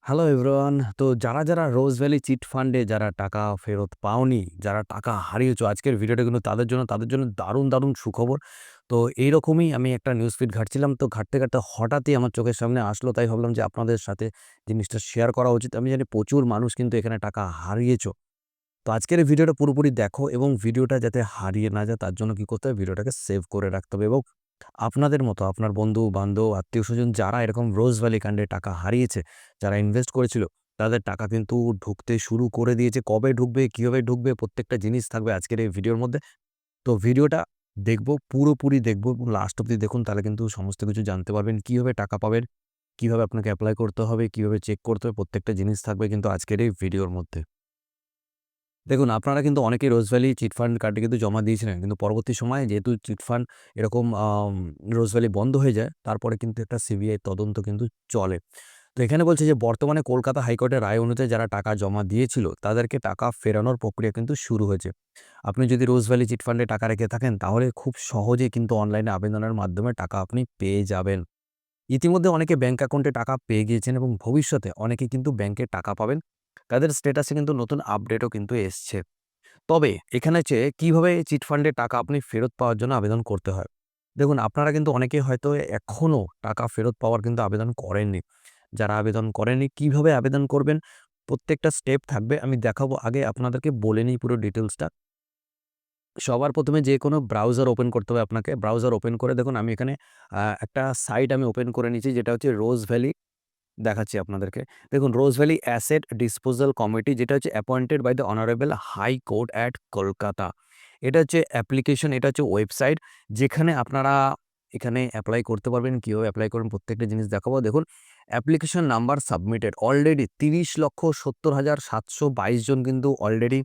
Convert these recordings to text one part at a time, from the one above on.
Hello everyone. তো যারা রোজ valley cheat ফান্ডে যারা টাকা ফেরত পাওনি, যারা টাকা হারিয়েছো, আজকের ভিডিওটা কিন্তু তাদের জন্য দারুণ সুখবর। তো এইরকমই আমি একটা নিউজ ফিড ঘাঁটছিলাম। তো ঘাঁটতে হঠাৎই আমার চোখের সামনে আসলো। তাই ভাবলাম যে আপনাদের সাথে জিনিসটা শেয়ার করা উচিত। আমি জানি প্রচুর মানুষ কিন্তু এখানে টাকা হারিয়েছো। তো আজকের এই ভিডিওটা পুরোপুরি দেখো এবং ভিডিওটা যাতে হারিয়ে না যায় তার জন্য কি করতে হবে, ভিডিওটাকে সেভ করে রাখতে হবে এবং আপনাদের মতো আপনার বন্ধু-বান্ধব, আত্মীয়স্বজন যারা এরকম রোজ ভ্যালি কাণ্ডে টাকা হারিয়েছে, যারা ইনভেস্ট করেছিল, তাদের টাকা কিন্তু ঢুকতে শুরু করে দিয়েছে। কবে ঢুকবে, কিভাবে ঢুকবে প্রত্যেকটা জিনিস থাকবে আজকের এই ভিডিওর মধ্যে। তো ভিডিওটা পুরোপুরি দেখব এবং লাস্ট অব্দি দেখুন, তাহলে কিন্তু সমস্ত কিছু জানতে পারবেন। কিভাবে টাকা পাবেন, কিভাবে আপনাকে এপ্লাই করতে হবে, কিভাবে চেক করতে হবে প্রত্যেকটা জিনিস থাকবে কিন্তু আজকের এই ভিডিওর মধ্যে। দেখুন, আপনারা কিন্তু অনেকেই রোজ ভ্যালি চিটফান্ড কার্ডে কিন্তু জমা দিয়েছিলেন। কিন্তু পরবর্তী সময়ে যেহেতু চিটফান্ড এরকম রোজ ভ্যালি বন্ধ হয়ে যায়, তারপরে কিন্তু একটা সিবিআই তদন্ত কিন্তু চলে। তো এখানে বলছে যে বর্তমানে কলকাতা হাইকোর্টের রায় অনুযায়ী যারা টাকা জমা দিয়েছিল, তাদেরকে টাকা ফেরানোর প্রক্রিয়া কিন্তু শুরু হয়েছে। আপনি যদি রোজ ভ্যালি চিটফান্ডে টাকা রেখে থাকেন, তাহলে খুব সহজেই কিন্তু অনলাইনে আবেদনের মাধ্যমে টাকা আপনি পেয়ে যাবেন। ইতিমধ্যে অনেকে ব্যাংক অ্যাকাউন্টে টাকা পেয়ে গিয়েছেন এবং ভবিষ্যতে অনেকে কিন্তু ব্যাংকে টাকা পাবেন। তাদের স্ট্যাটাসে কিন্তু নতুন আপডেটও কিন্তু এসছে। তবে এখানে হচ্ছে কিভাবে চিটফান্ডে টাকা আপনি ফেরত পাওয়ার জন্য আবেদন করতে হয়। দেখুন, আপনারা কিন্তু অনেকেই হয়তো এখনো টাকা ফেরত পাওয়ার কিন্তু আবেদন করেননি। যারা আবেদন করেননি কিভাবে আবেদন করবেন প্রত্যেকটা স্টেপ থাকবে। আমি দেখাবো, আগে আপনাদেরকে বলে নিই পুরো ডিটেইলসটা। সবার ১ম এ যেকোনো ব্রাউজার ওপেন করতে হবে আপনাকে। ব্রাউজার ওপেন করে দেখুন, আমি এখানে একটা সাইট আমি ওপেন করে নিয়েছি, যেটা হচ্ছে রোজ ভ্যালি। দেখাচ্ছি আপনাদেরকে। দেখুন, Rose Valley asset disposal committee, যেটা হচ্ছে appointed by the honourable High Court at Kolkata. এটা হচ্ছে অ্যাপ্লিকেশন, এটা হচ্ছে ওয়েবসাইট যেখানে আপনারা এখানে এপ্লাই করতে পারবেন। কিভাবে এপ্লাই করবেন প্রত্যেকটা জিনিস দেখাবো। দেখুন, অ্যাপ্লিকেশন নাম্বার সাবমিটেড অলরেডি ৩০,৭০,৭২২ জন কিন্তু অলরেডি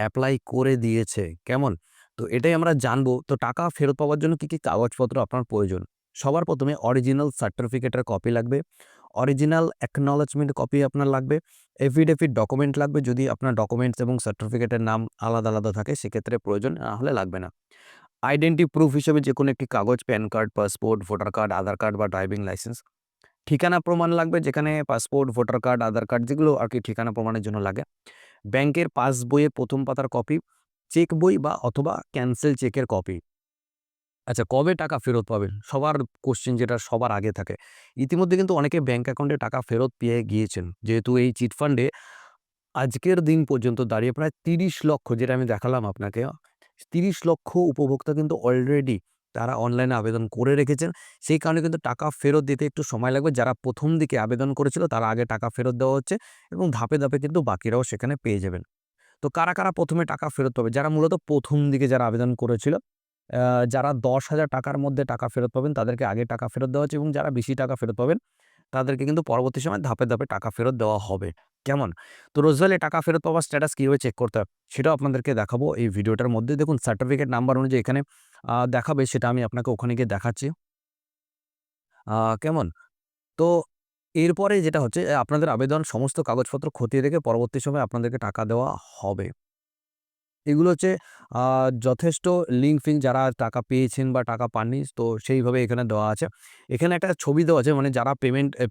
এপ্লাই করে দিয়েছে। কেমন? তো এটাই আমরা জানবো। তো টাকা ফেরত পাওয়ার জন্য কি কাগজপত্র আপনার প্রয়োজন? সবার ১ম এ অরিজিনাল সার্টিফিকেটের কপি লাগবে। অরিজিনাল অ্যাকনলেজমেন্ট কপি আপনার লাগবে। এফিডেভিট ডকুমেন্ট লাগবে। যদি আপনার ডকুমেন্টস এবং সার্টিফিকেটের নাম আলাদা থাকে সেক্ষেত্রে প্রয়োজন, না হলে লাগবে না। আইডেন্টি প্রুফ হিসেবে যেকোনো একটি কাগজ, PAN card, passport, voter card, Aadhaar card বা ড্রাইভিং লাইসেন্স। ঠিকানা প্রমাণ লাগবে, যেখানে passport, voter card, Aadhaar card যেগুলো আরকি ঠিকানা প্রমাণের জন্য লাগে। ব্যাংকের পাসবইয়ের ১ম পাতার কপি, চেক বই বা অথবা ক্যানসেল চেকের কপি। আচ্ছা, কবে টাকা ফেরত পাবেন? সবার কোয়েশ্চেন যেটা সবার আগে থাকে। ইতিমধ্যে কিন্তু অনেকে ব্যাংক অ্যাকাউন্টে টাকা ফেরত পেয়ে গিয়েছেন। যেহেতু এই চিট ফান্ডে আজকের দিন পর্যন্ত দাঁড়িয়ে প্রায় ৩০,০০,০০০, যেটা আমি দেখালাম আপনাকে, ৩০,০০,০০০ উপভোক্তা কিন্তু অলরেডি তারা অনলাইনে আবেদন করে রেখেছেন। সেই কারণে কিন্তু টাকা ফেরত দিতে একটু সময় লাগবে। যারা ১ম দিকে আবেদন করেছিল তারা আগে টাকা ফেরত দেওয়া হচ্ছে এবং ধাপে কিন্তু বাকিরাও সেখানে পেয়ে যাবেন। তো কারা ১ম এ টাকা ফেরত পাবে? যারা মূলত ১ম দিকে যারা আবেদন করেছিল, আ যারা ৳১০,০০০ র মধ্যে টাকা ফেরত পাবেন তাদেরকে আগে টাকা ফেরত দেওয়া হচ্ছে এবং যারা বেশি টাকা ফেরত পাবেন তাদেরকে কিন্তু পরবর্তী সময়ে ধাপে টাকা ফেরত দেওয়া হবে। কেমন? তো রোজভ্যালি টাকা ফেরত পাওয়ার স্ট্যাটাস কিভাবে চেক করতে হয় সেটাও আপনাদেরকে দেখাবো এই ভিডিওটার মধ্যে। দেখুন, সার্টিফিকেট নাম্বার অনুযায়ী এখানে দেখাবে, সেটা আমি আপনাকে ওখানে গিয়ে দেখাচ্ছি। আ কেমন? তো এরপরে যেটা হচ্ছে, আপনাদের আবেদন সমস্ত কাগজপত্র খতিয়ে দেখে পরবর্তী সময়ে আপনাদেরকে টাকা দেওয়া হবে। এগুলো হচ্ছে আ যথেষ্ট লিঙ্ক-ফিঙ্ক যারা টাকা পেয়েছেন বা টাকা পাননি, তো সেইভাবে এখানে দেওয়া আছে। এখানে একটা ছবি দেওয়া আছে, মানে যারা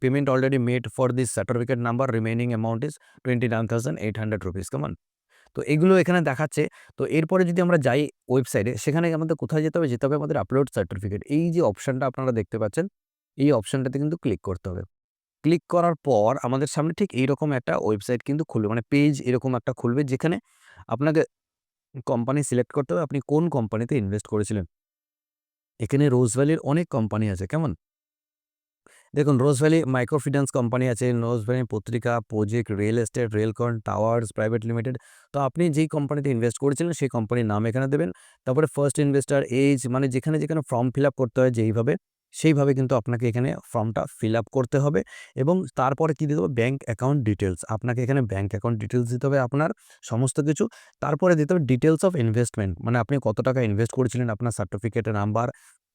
payment already made for this certificate number remaining amount is ৳29,800 কেমন? তো এগুলো এখানে দেখাচ্ছে। তো এরপরে যদি আমরা যাই ওয়েবসাইটে, সেখানে আমাদের কোথায় যেতে হবে? যেতে হবে আমাদের আপলোড সার্টিফিকেট। এই যে অপশনটা আপনারা দেখতে পাচ্ছেন, এই অপশনটাতে কিন্তু ক্লিক করতে হবে। ক্লিক করার পর আমাদের সামনে ঠিক এইরকম একটা ওয়েবসাইট কিন্তু খুলবে। মানে পেজ এরকম একটা খুলবে, যেখানে আপনাকে কোম্পানি সিলেক্ট করতে হবে আপনি কোন কোম্পানিতে ইনভেস্ট করেছিলেন। এখানে রোজভ্যালির অনেক কোম্পানি আছে, কেমন? দেখুন, রোজভ্যালি মাইক্রো ফিন্যান্স কোম্পানি আছে, রোজভ্যালি পত্রিকা, project, real estate, Relcon towers private limited. তো আপনি যেই কোম্পানিতে ইনভেস্ট করেছিলেন সেই কোম্পানির নাম এখানে দেবেন। তারপরে ফার্স্ট ইনভেস্টর, এজ, মানে যেখানে ফর্ম ফিল আপ করতে হয় যেইভাবে, সেইভাবে কিন্তু আপনাকে এখানে ফর্মটা ফিল আপ করতে হবে এবং তারপরে কি দিতে হবে? Bank account details. আপনাকে এখানে ব্যাংক অ্যাকাউন্ট ডিটেইলস দিতে হবে আপনার সমস্ত কিছু। তারপরে দিতে হবে ডিটেইলস অফ ইনভেস্টমেন্ট, মানে আপনি কত টাকা ইনভেস্ট করেছিলেন, আপনার সার্টিফিকেটের নাম্বার,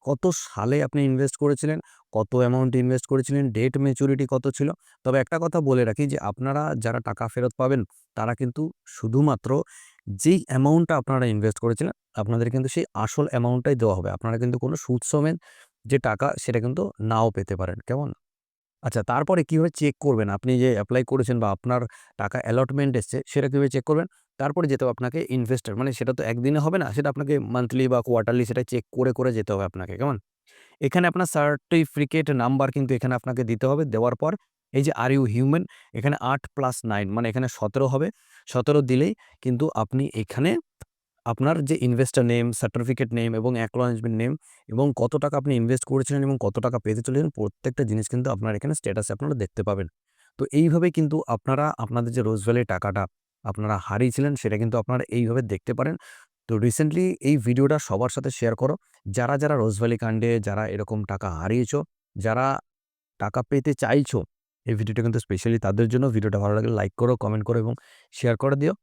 কত সালে আপনি ইনভেস্ট করেছিলেন, কত অ্যামাউন্ট ইনভেস্ট করেছিলেন, ডেট ম্যাচুরিটি কত ছিল। তবে একটা কথা বলে রাখি যে আপনারা যারা টাকা ফেরত পাবেন, তারা কিন্তু শুধুমাত্র যেই অ্যামাউন্টটা আপনারা ইনভেস্ট করেছিলেন, আপনাদের কিন্তু সেই আসল অ্যামাউন্টটাই দেওয়া হবে। আপনারা কিন্তু কোনো সুদ সমেত যে টাকা সেটা কিন্তু নাও পেতে পারেন। কেমন? আচ্ছা, তারপরে কিভাবে চেক করবেন? আপনি যে এপ্লাই করেছেন বা আপনার টাকা অ্যালটমেন্ট এসছে, সেটা কিভাবে চেক করবেন? তারপরে যেতে হবে আপনাকে ইনভেস্টর, মানে সেটা তো একদিনে হবে না। সেটা আপনাকে মান্থলি বা কোয়ার্টারলি সেটা চেক করে যেতে হবে আপনাকে, কেমন? এখানে আপনার সার্টিফিকেট নাম্বার কিন্তু এখানে আপনাকে দিতে হবে। দেওয়ার পর এই যে আর ইউ হিউম্যান, এখানে ৮+৯ মানে এখানে ১৭ হবে। ১৭ দিলেই কিন্তু আপনি এখানে আপনার যে ইনভেস্টর নেম, সার্টিফিকেট নেম এবং অ্যাকনলেজমেন্ট নেম এবং কত টাকা আপনি ইনভেস্ট করেছিলেন এবং কত টাকা পেতে চলেছেন, প্রত্যেকটা জিনিস কিন্তু আপনার এখানে স্ট্যাটাসে আপনারা দেখতে পাবেন। তো এইভাবে কিন্তু আপনারা আপনাদের যে রোজ ভ্যালি টাকাটা আপনারা হারিয়েছিলেন, সেটা কিন্তু আপনারা এইভাবে দেখতে পারেন। তো রিসেন্টলি এই ভিডিওটা সবার সাথে শেয়ার করো। যারা রোজ ভ্যালি কাণ্ডে যারা এরকম টাকা হারিয়েছো, যারা টাকা পেতে চাইছো, এই ভিডিওটা কিন্তু স্পেশালি তাদের জন্য। ভিডিওটা ভালো লাগলে লাইক করো, কমেন্ট করো এবং শেয়ার করে দিও।